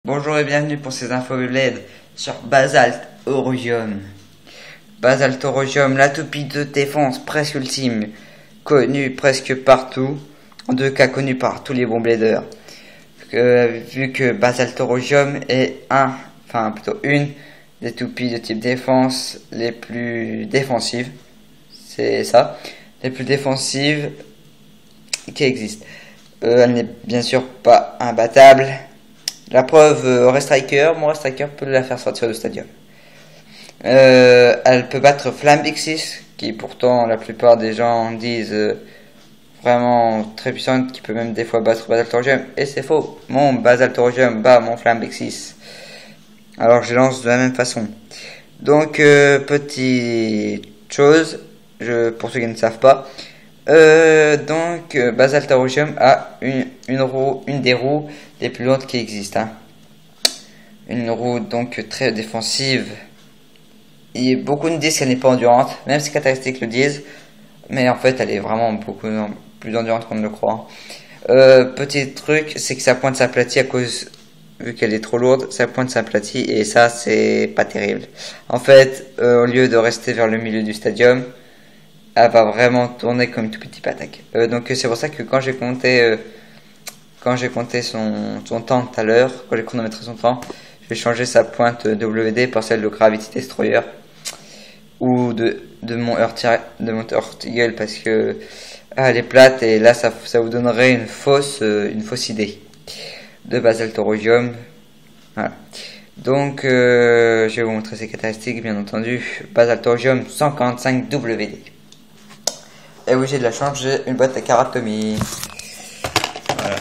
Bonjour et bienvenue pour ces infos Beyblade sur Basalt Orogium. Basalt Orogium, la toupie de défense presque ultime, connue presque partout, en deux cas connue par tous les bons bladers. Vu que Basalt Orogium est une des toupies de type défense les plus défensives, c'est ça, les plus défensives qui existent. Elle n'est bien sûr pas imbattable. La preuve, Restriker, mon Restriker peut la faire sortir du stadium. Elle peut battre Flambixis, qui pourtant la plupart des gens disent vraiment très puissante, qui peut même des fois battre Basalt Orogium. Et c'est faux, mon Basalt Orogium bat mon Flambixis. Alors je lance de la même façon. Donc petite chose, pour ceux qui ne savent pas. Basalt Orogium a une des roues les plus lourdes qui existent. Une roue donc très défensive. Et beaucoup nous disent qu'elle n'est pas endurante, même ses caractéristiques le disent. Mais en fait, elle est vraiment beaucoup plus endurante qu'on ne le croit. Petit truc, c'est que sa pointe s'aplatit à cause, vu qu'elle est trop lourde, sa pointe s'aplatit et ça, c'est pas terrible. En fait, au lieu de rester vers le milieu du stadium, elle va vraiment tourner comme une tout petit attaque. Donc c'est pour ça que quand j'ai compté son temps tout à l'heure, quand j'ai chronométré son temps, je vais changer sa pointe WD par celle de Gravity Destroyer ou de mon Earth Eagle parce que elle est plate et là ça vous donnerait une fausse idée de Basalt Orogium. Voilà. Donc je vais vous montrer ses caractéristiques, bien entendu. Basalt Orogium 145 WD. Et oui, j'ai de la chance, j'ai une boîte à Karatomi. Voilà.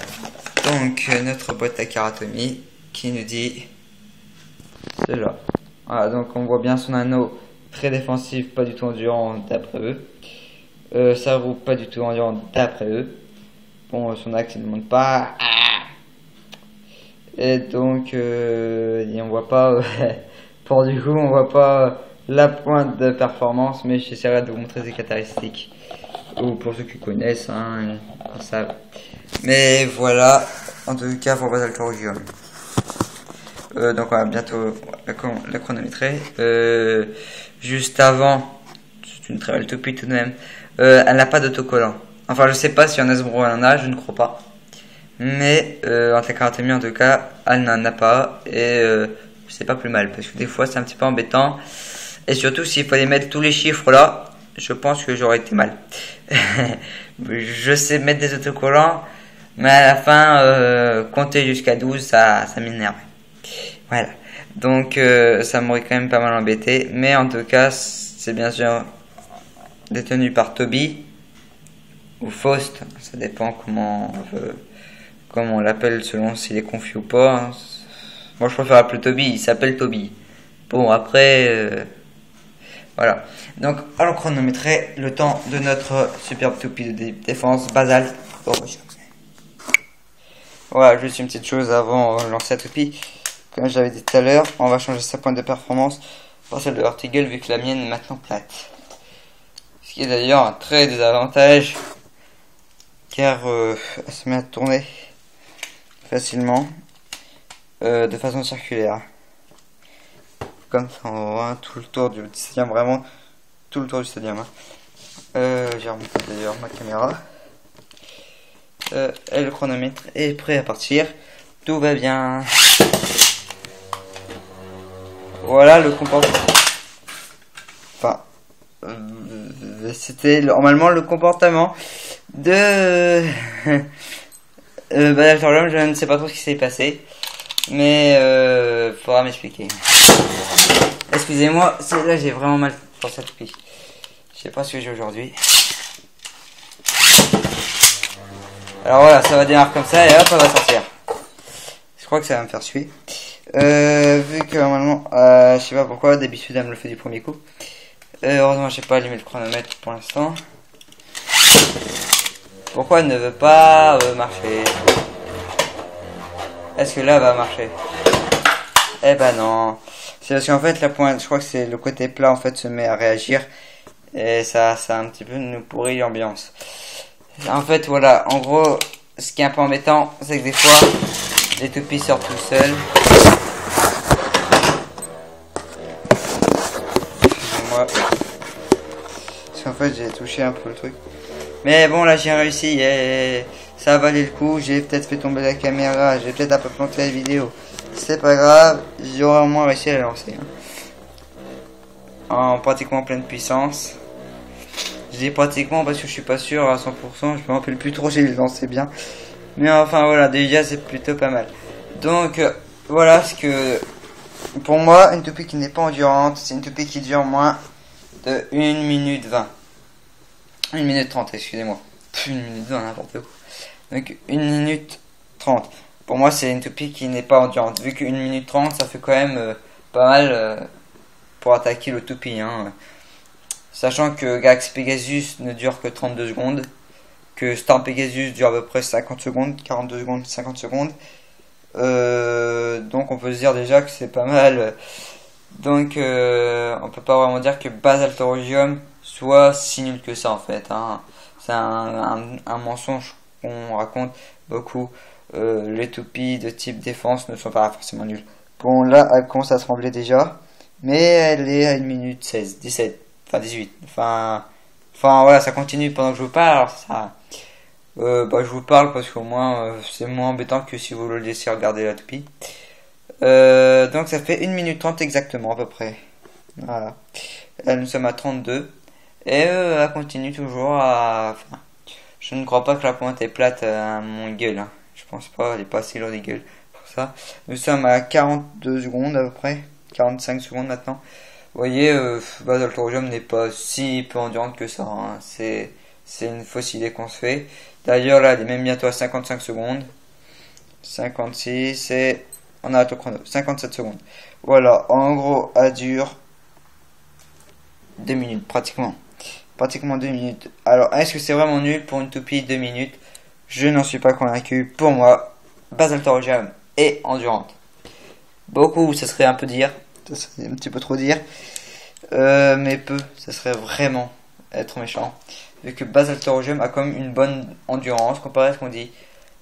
Donc, notre boîte à Karatomi qui nous dit c'est là. Voilà, donc on voit bien son anneau très défensif, pas du tout endurant d'après eux. Sa roue, pas du tout endurant d'après eux. Bon, son axe, il ne monte pas. Et donc, on voit pas, pour du coup, on voit pas la pointe de performance, mais j'essaierai de vous montrer ses caractéristiques. Ou pour ceux qui connaissent, ils savent. Mais voilà, en tout cas pour Basalt Orogium. Donc on va bientôt la chronométrer. Juste avant, c'est une très belle toupie tout de même. Elle n'a pas d'autocollant. Enfin, je sais pas si en Hasbro elle en a, je ne crois pas. Mais en Takaratomie en tout cas, elle n'en a pas. Et c'est pas plus mal parce que des fois c'est un petit peu embêtant. Et surtout s'il fallait mettre tous les chiffres là, je pense que j'aurais été mal. Je sais mettre des autocollants, mais à la fin, compter jusqu'à 12, ça m'énerve. Voilà. Donc, ça m'aurait quand même pas mal embêté. Mais en tout cas, c'est bien sûr détenu par Toby ou Faust. Ça dépend comment on l'appelle selon s'il est confus ou pas. Moi, je préfère appeler Toby. Il s'appelle Toby. Bon, après... Voilà, donc allons chronométrer le temps de notre superbe toupie de défense Basalt Orogium. Voilà, juste une petite chose avant de lancer la toupie. Comme j'avais dit tout à l'heure, on va changer sa pointe de performance par celle de Earth Eagle vu que la mienne est maintenant plate. Ce qui est d'ailleurs un très désavantage car elle se met à tourner facilement de façon circulaire. Comme ça, on voit tout le tour du stadium, vraiment tout le tour du stadium. J'ai remonté d'ailleurs ma caméra. Et le chronomètre est prêt à partir. Tout va bien. Voilà le comportement. Enfin, c'était normalement le comportement de Basalt Orogium. Je ne sais pas trop ce qui s'est passé. Mais faudra m'expliquer. Excusez-moi, là j'ai vraiment mal pour cette toupie. Je sais pas ce que j'ai aujourd'hui. Alors voilà, ça va démarrer comme ça et hop, ça va sortir. Je crois que ça va me faire suer. Vu que normalement, je sais pas pourquoi, d'habitude elle me le fait du premier coup. Heureusement, j'ai pas allumé le chronomètre pour l'instant. Pourquoi elle ne veut pas marcher? Est-ce que là va marcher? Eh ben non. C'est parce qu'en fait la pointe, je crois que c'est le côté plat en fait se met à réagir. Et ça un petit peu nous pourrit l'ambiance. En fait voilà, en gros, ce qui est un peu embêtant, c'est que des fois, les toupies sortent tout seuls. qu'en fait j'ai touché un peu le truc. Mais bon, là j'ai réussi et ça a valé le coup. J'ai peut-être fait tomber la caméra, j'ai peut-être un peu planté la vidéo. C'est pas grave, j'aurai au moins réussi à la lancer. En pratiquement pleine puissance. Je dis pratiquement parce que je suis pas sûr à 100%, je me rappelle plus trop, j'ai lancé bien. Mais enfin voilà, déjà c'est plutôt pas mal. Donc voilà ce que... Pour moi, une toupie qui n'est pas endurante, c'est une toupie qui dure moins de 1 minute 20. 1 minute 30, excusez-moi. 1 minute 20, n'importe quoi. Donc 1 minute 30. Pour moi, c'est une toupie qui n'est pas endurante. Vu qu'une minute 30, ça fait quand même pas mal pour attaquer le toupie. Hein. Sachant que Galaxy Pegasus ne dure que 32 secondes. Que Storm Pegasus dure à peu près 50 secondes, 42 secondes, 50 secondes. Donc on peut se dire déjà que c'est pas mal. Donc on peut pas vraiment dire que Basal Thorium soit si nul que ça en fait. Hein. C'est un mensonge qu'on raconte beaucoup. Les toupies de type défense ne sont pas forcément nulles. Bon là elle commence à trembler déjà. Mais elle est à 1 minute 16, 17, enfin 18. Enfin voilà, ça continue pendant que je vous parle. Alors ça... je vous parle parce qu'au moins c'est moins embêtant que si vous le laissez regarder la toupie. Donc ça fait 1 minute 30 exactement à peu près. Voilà. Là nous sommes à 32. Et elle continue toujours à... Enfin, je ne crois pas que la pointe est plate à mon gueule. Hein. Je pense pas, elle est pas assez lourde des gueules pour ça. Nous sommes à 42 secondes à peu près. 45 secondes maintenant. Vous voyez, Basal Thorium n'est pas si peu endurante que ça. Hein. C'est une fausse idée qu'on se fait. D'ailleurs là, elle est même bientôt à 55 secondes. 56 et on a au chrono. 57 secondes. Voilà, en gros, elle dure 2 minutes pratiquement. Pratiquement 2 minutes. Alors, est-ce que c'est vraiment nul pour une toupie 2 minutes? Je n'en suis pas convaincu. Pour moi, Basal Thorium est endurante. Beaucoup, ça serait un peu dire. Ça serait un petit peu trop dire. Mais peu, ça serait vraiment être méchant. Vu que Basal Thorium a quand même une bonne endurance comparé à ce qu'on dit.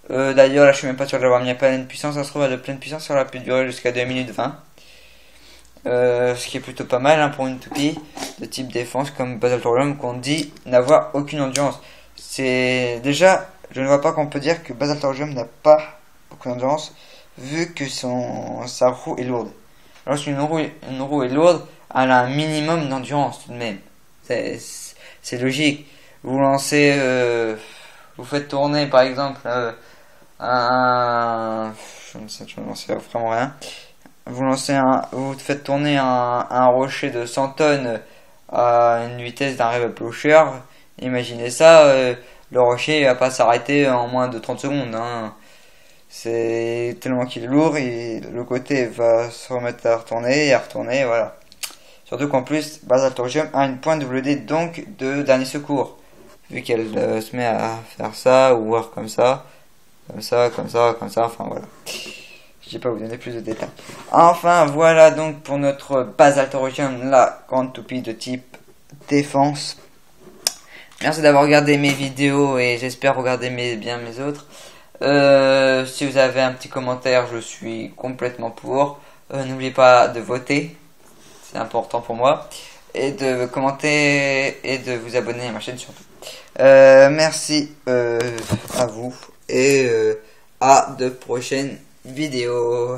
D'ailleurs, là je suis même pas sûr de l'avoir mis à pleine puissance. Ça se trouve à de pleine puissance, ça aurait pu durer jusqu'à 2 minutes 20. Ce qui est plutôt pas mal hein, pour une toupie de type défense comme Basal Thorium qu'on dit n'avoir aucune endurance. C'est déjà, je ne vois pas qu'on peut dire que Basal Thorium n'a pas aucune endurance vu que sa roue est lourde. Lorsqu'une roue est lourde, elle a un minimum d'endurance tout de même. C'est logique. Vous lancez, vous faites tourner par exemple je ne sais vraiment rien. Vous faites tourner un rocher de 100 tonnes à une vitesse d'un Rebel Pusher. Imaginez ça, le rocher va pas s'arrêter en moins de 30 secondes. Hein. C'est tellement qu'il est lourd et le côté va se remettre à retourner et à retourner, voilà. Surtout qu'en plus, Basal Thorium a une pointe WD donc de dernier secours. Vu qu'elle se met à faire ça ou voir comme ça, enfin voilà. Je vais pas vous donner plus de détails. Enfin voilà donc pour notre Basal Thorium, la grande toupie de type défense. Merci d'avoir regardé mes vidéos et j'espère regarder bien mes autres. Si vous avez un petit commentaire, je suis complètement pour. N'oubliez pas de voter, c'est important pour moi. Et de commenter et de vous abonner à ma chaîne surtout. Merci à vous et à de prochaines vidéos.